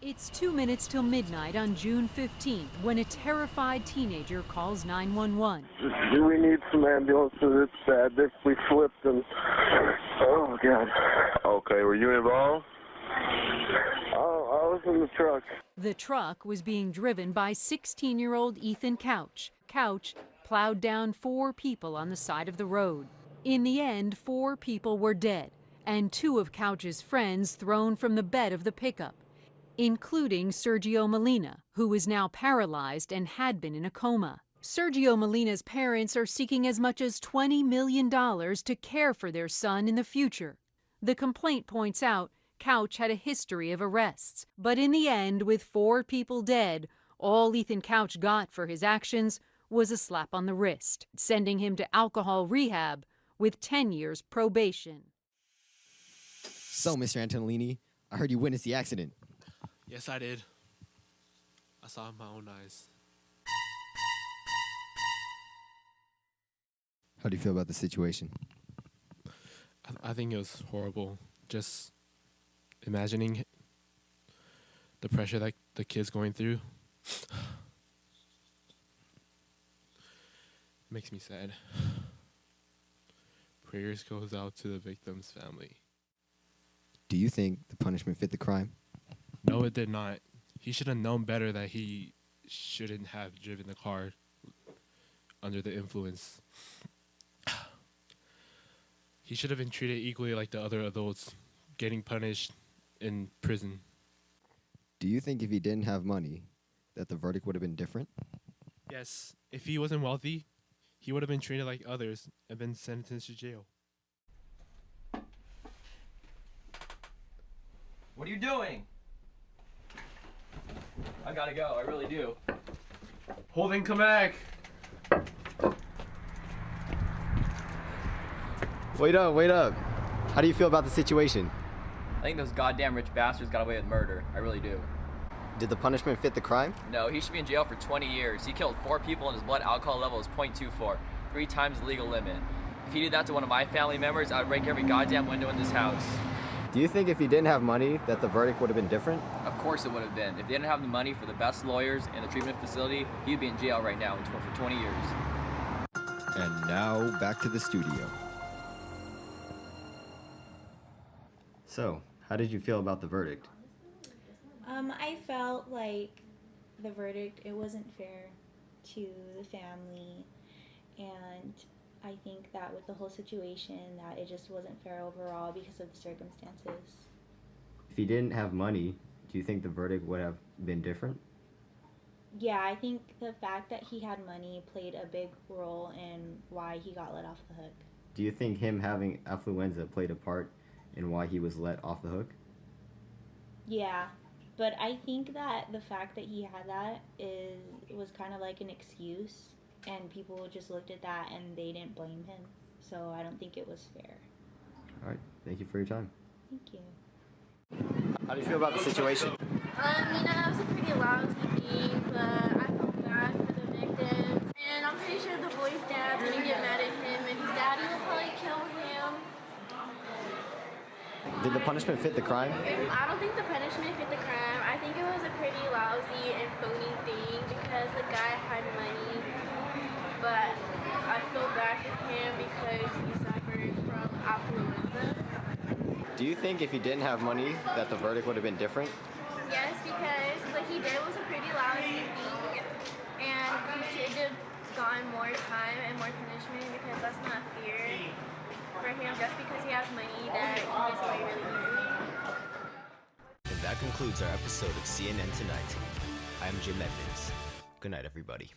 It's 2 minutes till midnight on June 15th when a terrified teenager calls 911. Do we need some ambulances? It's bad. We flipped and... Oh, God. Okay, were you involved? Oh, I was in the truck. The truck was being driven by 16-year-old Ethan Couch. Couch plowed down 4 people on the side of the road. In the end, 4 people were dead, and 2 of Couch's friends thrown from the bed of the pickup, including Sergio Molina, who is now paralyzed and had been in a coma. Sergio Molina's parents are seeking as much as $20 million to care for their son in the future. The complaint points out Couch had a history of arrests, but in the end, with 4 people dead, all Ethan Couch got for his actions was a slap on the wrist, sending him to alcohol rehab with 10 years probation. So, Mr. Antonellini, I heard you witnessed the accident. Yes, I did. I saw it with my own eyes. How do you feel about the situation? I think it was horrible. Just imagining the pressure that the kid's going through makes me sad. Prayers goes out to the victim's family. Do you think the punishment fit the crime? No, it did not. He should have known better that he shouldn't have driven the car under the influence. He should have been treated equally like the other adults, getting punished in prison. Do you think if he didn't have money, that the verdict would have been different? Yes, if he wasn't wealthy, he would have been treated like others and been sentenced to jail. What are you doing? I gotta go, I really do. Holden, come back! Wait up. How do you feel about the situation? I think those goddamn rich bastards got away with murder. I really do. Did the punishment fit the crime? No, he should be in jail for 20 years. He killed 4 people and his blood alcohol level is 0.24, 3 times the legal limit. If he did that to one of my family members, I would break every goddamn window in this house. Do you think if he didn't have money, that the verdict would have been different? Of course it would have been. If they didn't have the money for the best lawyers and the treatment facility, he'd be in jail right now for 20 years. And now, back to the studio. So, how did you feel about the verdict? I felt like the verdict, it wasn't fair to the family, and I think that with the whole situation that it just wasn't fair overall because of the circumstances. If he didn't have money, do you think the verdict would have been different? Yeah, I think the fact that he had money played a big role in why he got let off the hook. Do you think him having affluenza played a part in why he was let off the hook? Yeah, but I think that the fact that he had that was kind of like an excuse, and people just looked at that and they didn't blame him. So I don't think it was fair. All right, thank you for your time. Thank you. How do you feel about the situation? That was a pretty lousy thing, but I felt bad for the victims. And I'm pretty sure the boy's dad's gonna get mad at him, and his daddy will probably kill him. Did the punishment fit the crime? I don't think the punishment fit the crime. I think it was a pretty lousy and phony thing because the guy had money, but I feel bad for him because he suffered from affluenza. Do you think if he didn't have money, that the verdict would have been different? Yes, because what he did was a pretty lousy thing, and he should have gotten more time and more punishment because that's not fair for him just because he has money that he gets away really easily. And that concludes our episode of CNN Tonight. I'm Jim Edmonds. Good night, everybody.